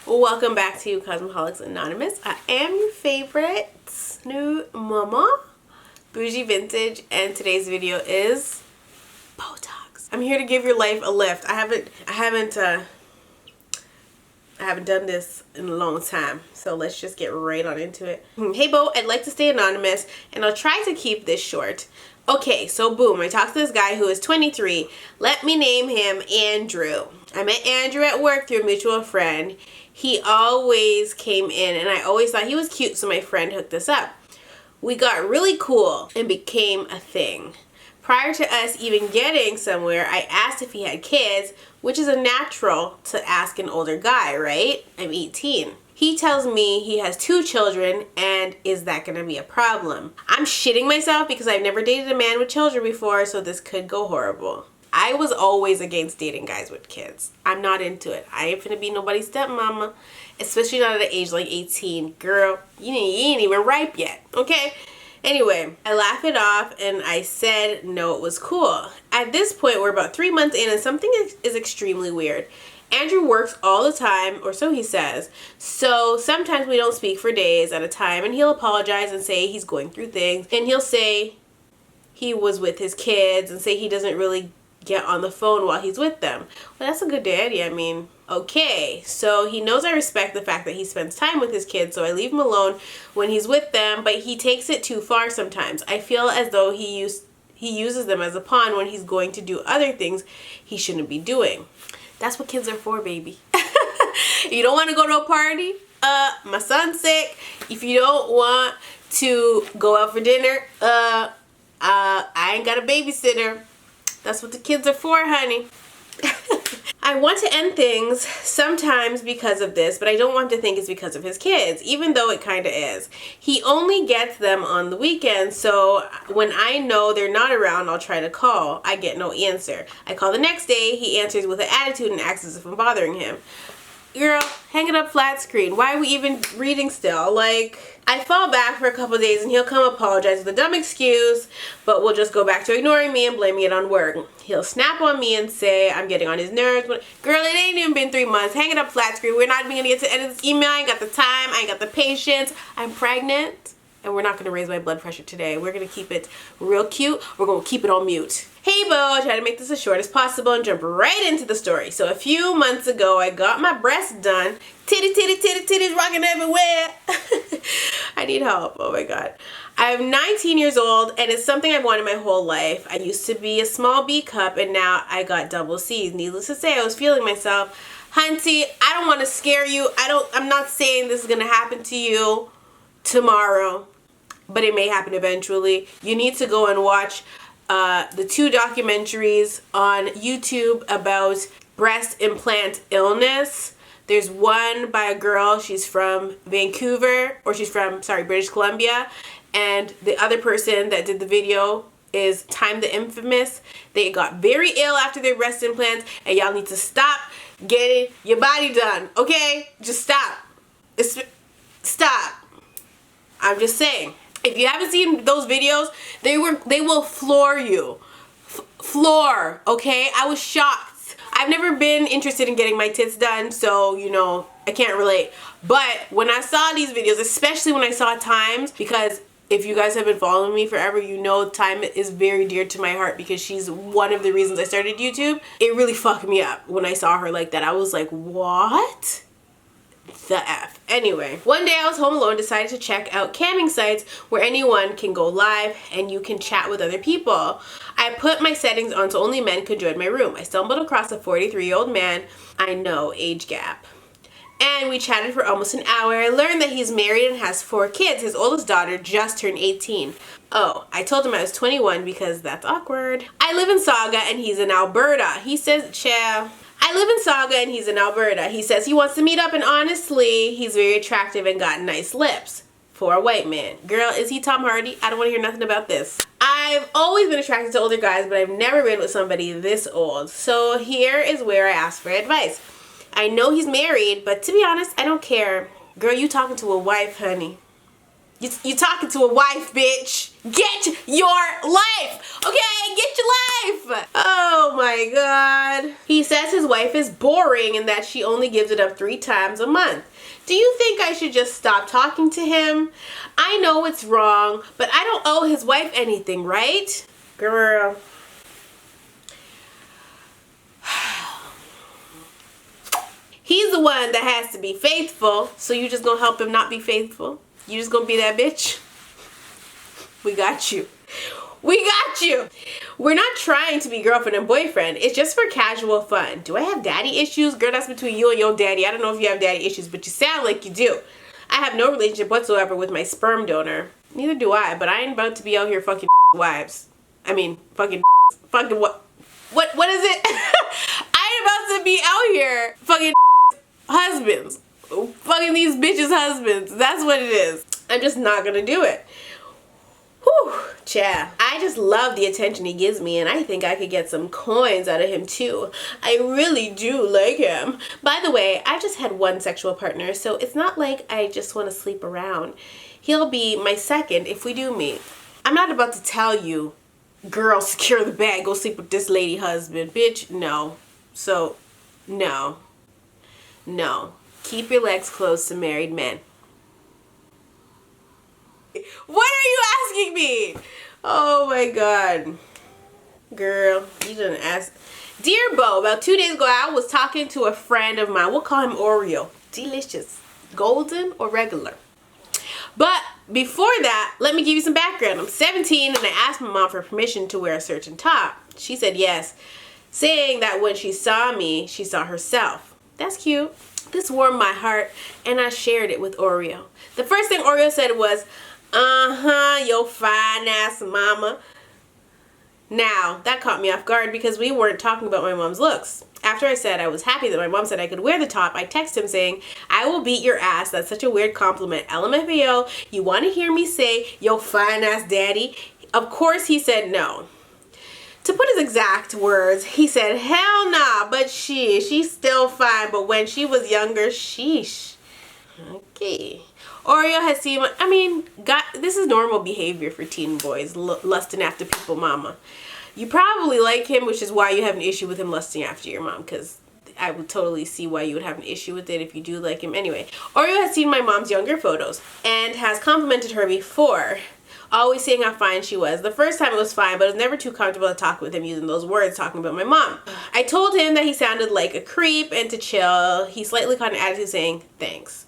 Welcome back to Cosmopolics Anonymous. I am your favorite new mama, Bougie Vintage, and today's video is Botox. I'm here to give your life a lift. I haven't done this in a long time, so let's just get right on into it. Hey Bo, I'd like to stay anonymous, and I'll try to keep this short. Okay, so boom, I talked to this guy who is 23. Let me name him Andrew. I met Andrew at work through a mutual friend. He always came in and I always thought he was cute, so my friend hooked us up. We got really cool and became a thing. Prior to us even getting somewhere, I asked if he had kids, which is a natural to ask an older guy, right? I'm 18. He tells me he has 2 children, and is that gonna be a problem? I'm shitting myself because I've never dated a man with children before, so this could go horrible. I was always against dating guys with kids. I'm not into it. I ain't finna be nobody's stepmama, especially not at an age like 18. Girl, you ain't even ripe yet, okay? Anyway, I laughed it off and I said no, it was cool. At this point, we're about 3 months in and something is extremely weird. Andrew works all the time, or so he says, so sometimes we don't speak for days at a time, and he'll apologize and say he's going through things, and he'll say he was with his kids and say he doesn't really get on the phone while he's with them. Well, that's a good daddy. I mean, okay, so he knows I respect the fact that he spends time with his kids, so I leave him alone when he's with them, but he takes it too far sometimes. I feel as though he uses them as a pawn when he's going to do other things he shouldn't be doing. That's what kids are for, baby. You don't want to go to a party? My son's sick. If you don't want to go out for dinner, I ain't got a babysitter. That's what the kids are for, honey. I want to end things sometimes because of this, but I don't want to think it's because of his kids, even though it kind of is. He only gets them on the weekends, so when I know they're not around, I'll try to call. I get no answer. I call the next day, he answers with an attitude and acts as if I'm bothering him. Girl, hang it up flat screen. Why are we even reading still? Like, I fall back for a couple days and he'll come apologize with a dumb excuse, but we'll just go back to ignoring me and blaming it on work. He'll snap on me and say I'm getting on his nerves. But girl, it ain't even been 3 months. Hang it up flat screen. We're not even gonna get to the end of this email. I ain't got the time. I ain't got the patience. I'm pregnant. And we're not gonna raise my blood pressure today. We're gonna keep it real cute. We're gonna keep it on mute. Hey Bo, I'll try to make this as short as possible and jump right into the story. So a few months ago, I got my breasts done. Titties rocking everywhere. I need help, oh my God. I'm 19 years old and it's something I've wanted my whole life. I used to be a small B cup and now I got double C's. Needless to say, I was feeling myself. Hunty, I don't want to scare you. I'm not saying this is gonna happen to you tomorrow, but it may happen eventually. You need to go and watch the 2 documentaries on YouTube about breast implant illness. There's one by a girl, she's from Vancouver, or she's from, sorry, British Columbia, and the other person that did the video is Time the Infamous. They got very ill after their breast implants, and y'all need to stop getting your body done, okay? Just stop. Stop. I'm just saying. If you haven't seen those videos, they will floor you. Floor, okay? I was shocked. I've never been interested in getting my tits done, so, you know, I can't relate. But when I saw these videos, especially when I saw Times, because if you guys have been following me forever, you know Time is very dear to my heart because she's one of the reasons I started YouTube. It really fucked me up when I saw her like that. I was like, what the F? Anyway, one day I was home alone, decided to check out camming sites where anyone can go live and you can chat with other people. I put my settings on so only men could join my room. I stumbled across a 43-year-old man. I know, age gap. And we chatted for almost an hour. I learned that he's married and has 4 kids. His oldest daughter just turned 18. Oh, I told him I was 21 because that's awkward. I live in Saga and he's in Alberta. He says, ciao. I live in Saga and he's in Alberta. He says he wants to meet up and honestly, he's very attractive and got nice lips for a white man. Girl, is he Tom Hardy? I don't want to hear nothing about this. I've always been attracted to older guys, but I've never been with somebody this old. So here is where I ask for advice. I know he's married, but to be honest, I don't care. Girl, you talking to a wife, honey. You talking to a wife, bitch. Get your life, okay? Get your life. Oh my God. He says his wife is boring and that she only gives it up 3 times a month. Do you think I should just stop talking to him? I know it's wrong, but I don't owe his wife anything, right? Girl. He's the one that has to be faithful, so you just gonna help him not be faithful? You just gonna be that bitch? We got you. We got you. We're not trying to be girlfriend and boyfriend. It's just for casual fun. Do I have daddy issues? Girl, that's between you and your daddy. I don't know if you have daddy issues, but you sound like you do. I have no relationship whatsoever with my sperm donor. Neither do I, but I ain't about to be out here fucking wives. I mean, fucking what? What is it? I ain't about to be out here fucking husbands. Fucking these bitches' husbands. That's what it is. I'm just not gonna do it. Whew, child. I just love the attention he gives me, and I think I could get some coins out of him too. I really do like him. By the way, I just had 1 sexual partner, so it's not like I just want to sleep around. He'll be my second if we do meet. I'm not about to tell you, girl, secure the bag, go sleep with this lady husband. Bitch, no. So, no. No. Keep your legs closed to married men. What are you asking me? Oh my God. Girl, you didn't ask. Dear Bo, about 2 days ago I was talking to a friend of mine. We'll call him Oreo. Delicious. Golden or regular? But before that, let me give you some background. I'm 17 and I asked my mom for permission to wear a certain top. She said yes, saying that when she saw me, she saw herself. That's cute. This warmed my heart and I shared it with Oreo. The first thing Oreo said was, your fine ass mama. Now, that caught me off guard because we weren't talking about my mom's looks. After I said I was happy that my mom said I could wear the top, I texted him saying, I will beat your ass. That's such a weird compliment. LMFAO, you want to hear me say, yo fine ass daddy? Of course he said no. To put his exact words, he said, hell nah, but she's still fine. But when she was younger, sheesh. Okay. Oreo has seen, I mean, God, this is normal behavior for teen boys, lusting after people mama. You probably like him, which is why you have an issue with him lusting after your mom, because I would totally see why you would have an issue with it if you do like him. Anyway, Oreo has seen my mom's younger photos and has complimented her before, always saying how fine she was. The first time it was fine, but it was never too comfortable to talk with him using those words talking about my mom. I told him that he sounded like a creep and to chill. He slightly caught an attitude saying, thanks.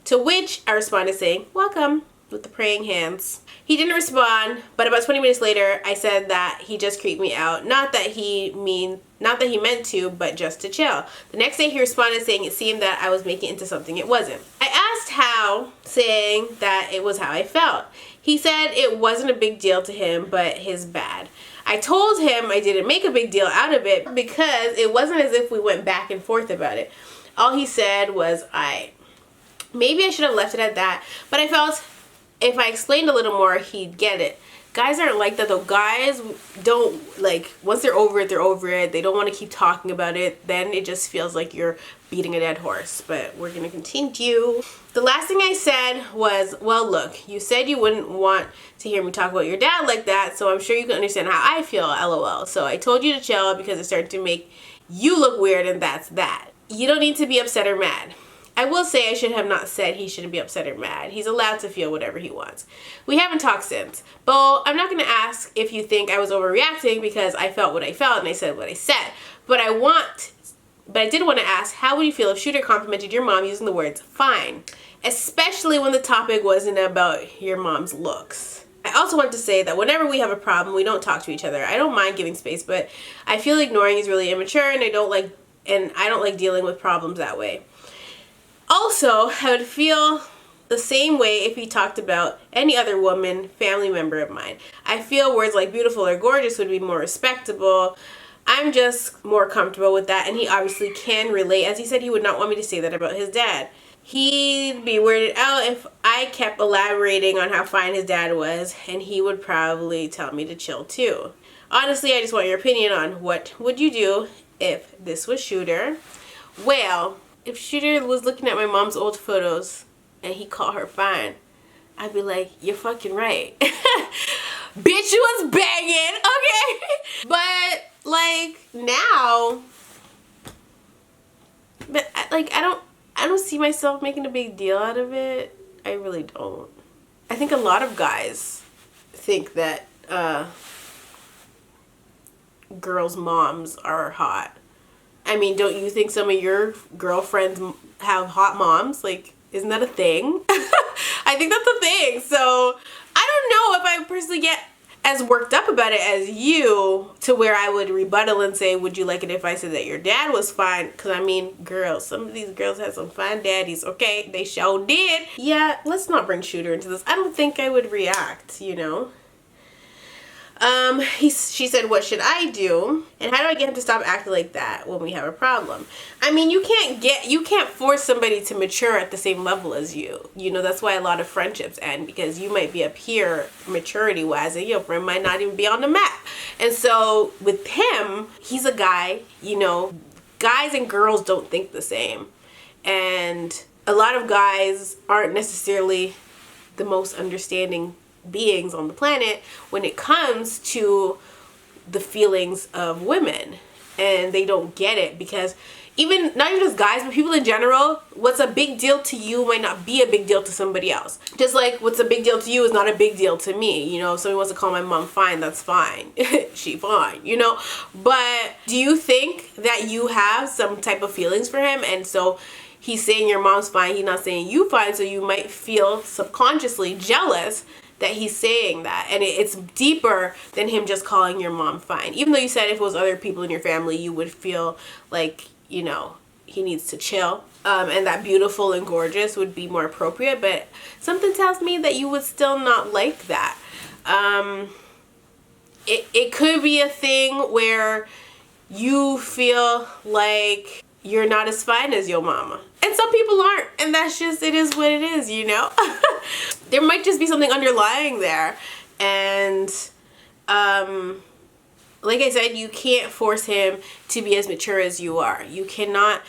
To which I responded saying, welcome, with the praying hands. He didn't respond, but about 20 minutes later, I said that he just creeped me out. Not that he meant to, but just to chill. The next day he responded saying it seemed that I was making it into something it wasn't. I asked how, saying that it was how I felt. He said it wasn't a big deal to him, but his bad. I told him I didn't make a big deal out of it because it wasn't as if we went back and forth about it. All he said was, maybe I should have left it at that, but I felt if I explained a little more, he'd get it. Guys aren't like that though. Guys don't, like, once they're over it, they're over it. They don't want to keep talking about it. Then it just feels like you're beating a dead horse, but we're going to continue. The last thing I said was, well, look, you said you wouldn't want to hear me talk about your dad like that, so I'm sure you can understand how I feel, LOL. So I told you to chill because it started to make you look weird, and that's that. You don't need to be upset or mad. I will say I should have not said he shouldn't be upset or mad. He's allowed to feel whatever he wants. We haven't talked since. Bo, I'm not going to ask if you think I was overreacting because I felt what I felt and I said what I said. But I did want to ask, how would you feel if Shooter complimented your mom using the words fine? Especially when the topic wasn't about your mom's looks. I also want to say that whenever we have a problem, we don't talk to each other. I don't mind giving space, but I feel ignoring is really immature and I don't like dealing with problems that way. Also, I would feel the same way if he talked about any other woman, family member of mine. I feel words like beautiful or gorgeous would be more respectable. I'm just more comfortable with that, and he obviously can relate, as he said he would not want me to say that about his dad. He'd be weirded out if I kept elaborating on how fine his dad was, and he would probably tell me to chill too. Honestly, I just want your opinion on what would you do if this was Shooter. Well, if Shooter was looking at my mom's old photos and he called her fine, I'd be like, you're fucking right. Bitch, you was banging, okay? But like now, but like I don't see myself making a big deal out of it. I really don't. I think a lot of guys think that girls' moms are hot. I mean, don't you think some of your girlfriends have hot moms? Like, isn't that a thing? I think that's a thing. So I don't know if I personally get as worked up about it as you, to where I would rebuttal and say, would you like it if I said that your dad was fine? Because I mean, girls, some of these girls have some fine daddies, okay? They sure did. Yeah, let's not bring Shooter into this. I don't think I would react, you know? She said, what should I do? And how do I get him to stop acting like that when we have a problem? I mean, you can't force somebody to mature at the same level as you. You know, that's why a lot of friendships end, because you might be up here maturity wise and your friend might not even be on the map. And so with him, he's a guy, you know, guys and girls don't think the same. And a lot of guys aren't necessarily the most understanding beings on the planet when it comes to the feelings of women, and they don't get it, because not even just guys, but people in general, what's a big deal to you might not be a big deal to somebody else. Just like what's a big deal to you is not a big deal to me. You know, if somebody wants to call my mom fine, that's fine. She fine, you know. But do you think that you have some type of feelings for him, and so he's saying your mom's fine, he's not saying you fine, so you might feel subconsciously jealous that he's saying that, and it's deeper than him just calling your mom fine. Even though you said if it was other people in your family, you would feel like, you know, he needs to chill, and that beautiful and gorgeous would be more appropriate, but something tells me that you would still not like that. It could be a thing where you feel like you're not as fine as your mama. And some people aren't, and that's just, it is what it is, you know? There might just be something underlying there. And like I said, you can't force him to be as mature as you are. You cannot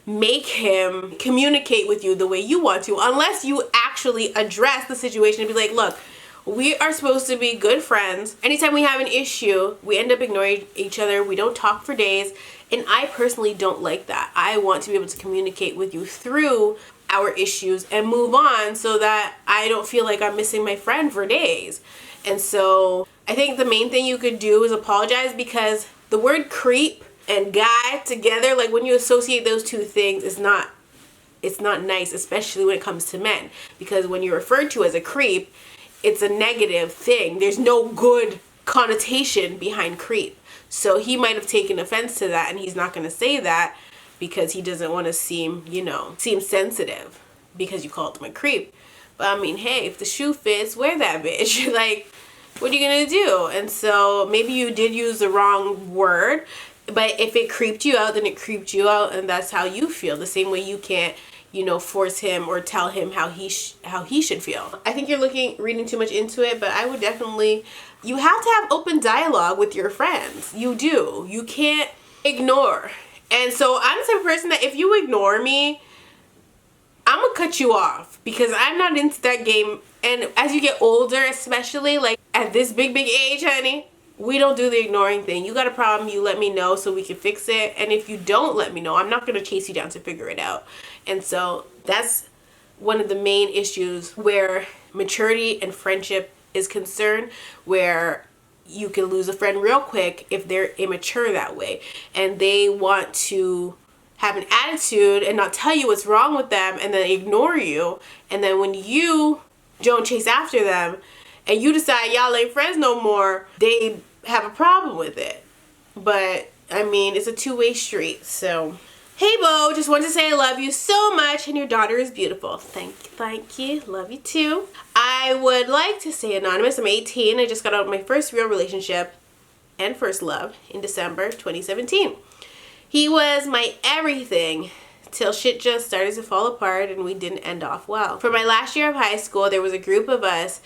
make him communicate with you the way you want to, unless you actually address the situation and be like, look, we are supposed to be good friends. Anytime we have an issue, we end up ignoring each other. We don't talk for days. And I personally don't like that. I want to be able to communicate with you through our issues and move on, so that I don't feel like I'm missing my friend for days. And so I think the main thing you could do is apologize, because the word creep and guy together, like when you associate those two things, it's not nice, especially when it comes to men. Because when you're referred to as a creep, it's a negative thing. There's no good connotation behind creep. So he might have taken offense to that, and he's not going to say that because he doesn't want to seem sensitive because you called him a creep. But I mean, hey, if the shoe fits, wear that bitch. Like, what are you going to do? And so maybe you did use the wrong word, but if it creeped you out, then it creeped you out, and that's how you feel. The same way you can't, force him or tell him how he should feel. I think you're reading too much into it, but I would definitely, you have to have open dialogue with your friends. You do. You can't ignore. And so I'm the type of person that if you ignore me, I'm gonna cut you off, because I'm not into that game. And as you get older, especially like at this big age, honey, we don't do the ignoring thing. You got a problem, you let me know so we can fix it. And if you don't let me know, I'm not gonna chase you down to figure it out. And so that's one of the main issues where maturity and friendship is concerned, where you can lose a friend real quick if they're immature that way, and they want to have an attitude and not tell you what's wrong with them, and then ignore you. And then when you don't chase after them and you decide y'all ain't friends no more, they have a problem with it. But I mean, it's a two-way street. So hey Bo, just wanted to say I love you so much, and your daughter is beautiful. Thank you. Love you too. I would like to say, anonymous, I'm 18. I just got out of my first real relationship and first love in December 2017. He was my everything till shit just started to fall apart and we didn't end off well. For my last year of high school, there was a group of us,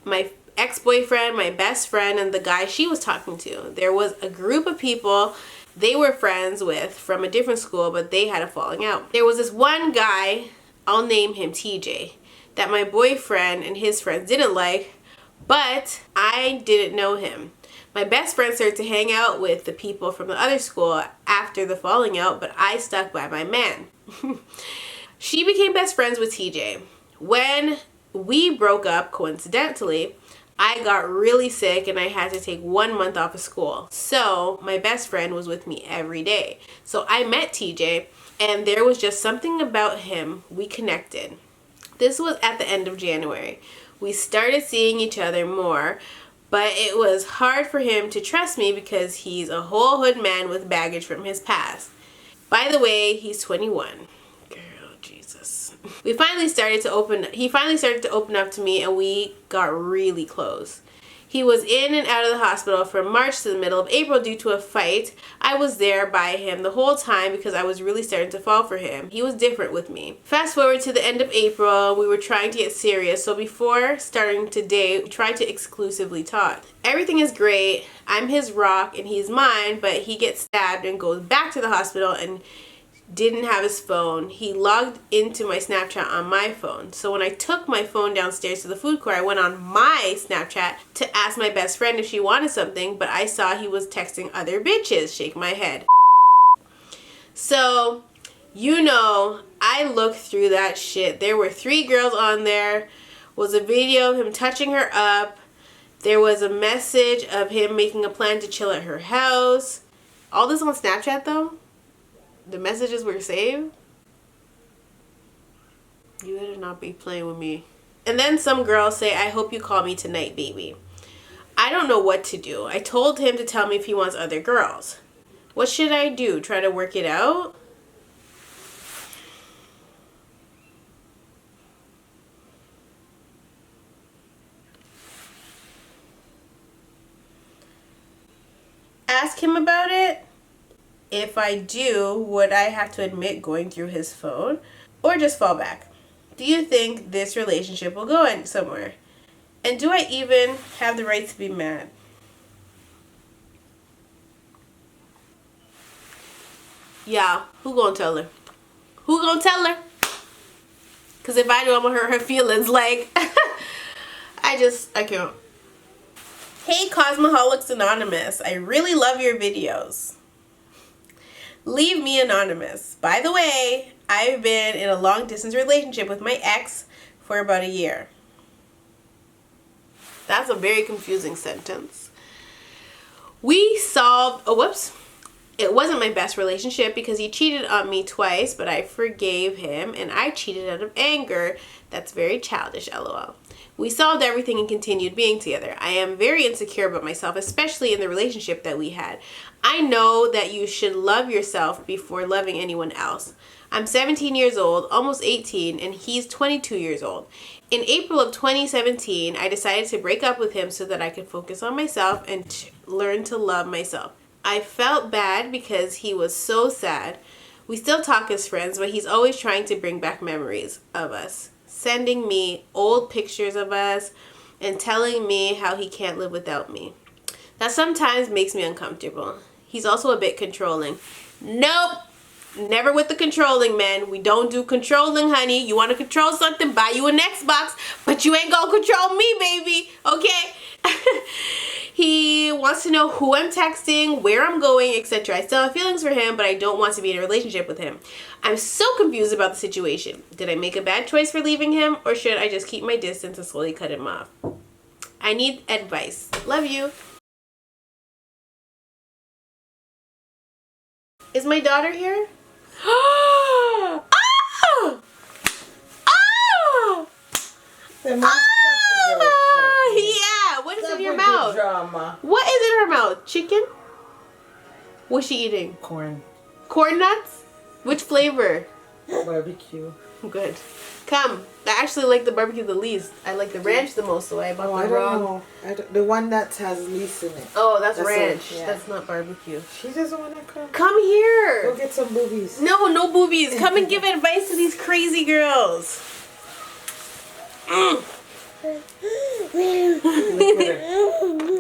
my ex-boyfriend, my best friend, and the guy she was talking to. There was a group of people they were friends with from a different school, but they had a falling out. There was this one guy, I'll name him TJ. that my boyfriend and his friends didn't like, but I didn't know him. My best friend started to hang out with the people from the other school after the falling out, but I stuck by my man. She became best friends with TJ. When we broke up, coincidentally, I got really sick and I had to take 1 month off of school. So my best friend was with me every day. So I met TJ and there was just something about him. We connected. This was at the end of January. We started seeing each other more, but it was hard for him to trust me because he's a whole hood man with baggage from his past. By the way, he's 21. Girl, Jesus. He finally started to open up to me and we got really close. He was in and out of the hospital from March to the middle of April due to a fight. I was there by him the whole time because I was really starting to fall for him. He was different with me. Fast forward to the end of April, we were trying to get serious. So before starting to date, we tried to exclusively talk. Everything is great. I'm his rock and he's mine, but he gets stabbed and goes back to the hospital and didn't have his phone. He logged into my Snapchat on my phone. So when I took my phone downstairs to the food court, I went on my Snapchat to ask my best friend if she wanted something, but I saw he was texting other bitches. Shake my head. So, you know, I looked through that shit. There were 3 girls on there. Was a video of him touching her up. There was a message of him making a plan to chill at her house. All this on Snapchat though? The messages were saved? You better not be playing with me. And then some girls say, I hope you call me tonight, baby. I don't know what to do. I told him to tell me if he wants other girls. What should I do? Try to work it out? Ask him about it? If I do, would I have to admit going through his phone or just fall back? Do you think this relationship will go somewhere? And do I even have the right to be mad? Yeah, who gonna tell her? Who gonna tell her? Because if I do, I'm gonna hurt her feelings. Like, I can't. Hey, Cosmoholics Anonymous. I really love your videos. Leave me anonymous. By the way, I've been in a long distance relationship with my ex for about a year. That's a very confusing sentence. We solved, oh whoops. It wasn't my best relationship because he cheated on me twice, but I forgave him and I cheated out of anger. That's very childish, LOL. We solved everything and continued being together. I am very insecure about myself, especially in the relationship that we had. I know that you should love yourself before loving anyone else. I'm 17 years old, almost 18, and he's 22 years old. In April of 2017, I decided to break up with him so that I could focus on myself and learn to love myself. I felt bad because he was so sad. We still talk as friends, but he's always trying to bring back memories of us, sending me old pictures of us and telling me how he can't live without me. That sometimes makes me uncomfortable. He's also a bit controlling. Nope. Never with the controlling, man. We don't do controlling, honey. You want to control something, buy you an Xbox, but you ain't gonna control me, baby. Okay? He wants to know who I'm texting, where I'm going, etc. I still have feelings for him, but I don't want to be in a relationship with him. I'm so confused about the situation. Did I make a bad choice for leaving him, or should I just keep my distance and slowly cut him off? I need advice. Love you. Is my daughter here? Oh! Oh! Yeah, what is in your mouth? Drama. What is in her mouth? Chicken? What's she eating? Corn. Corn nuts? Which flavor? Barbecue. Good. Come. I actually like the barbecue the least. I like the ranch the most, so I bought the raw. The one that has least in it. Oh, that's ranch. Yeah. That's not barbecue. She doesn't want to come. Come here. Go get some boobies. No, no boobies. Come and give advice to these crazy girls. Look at her.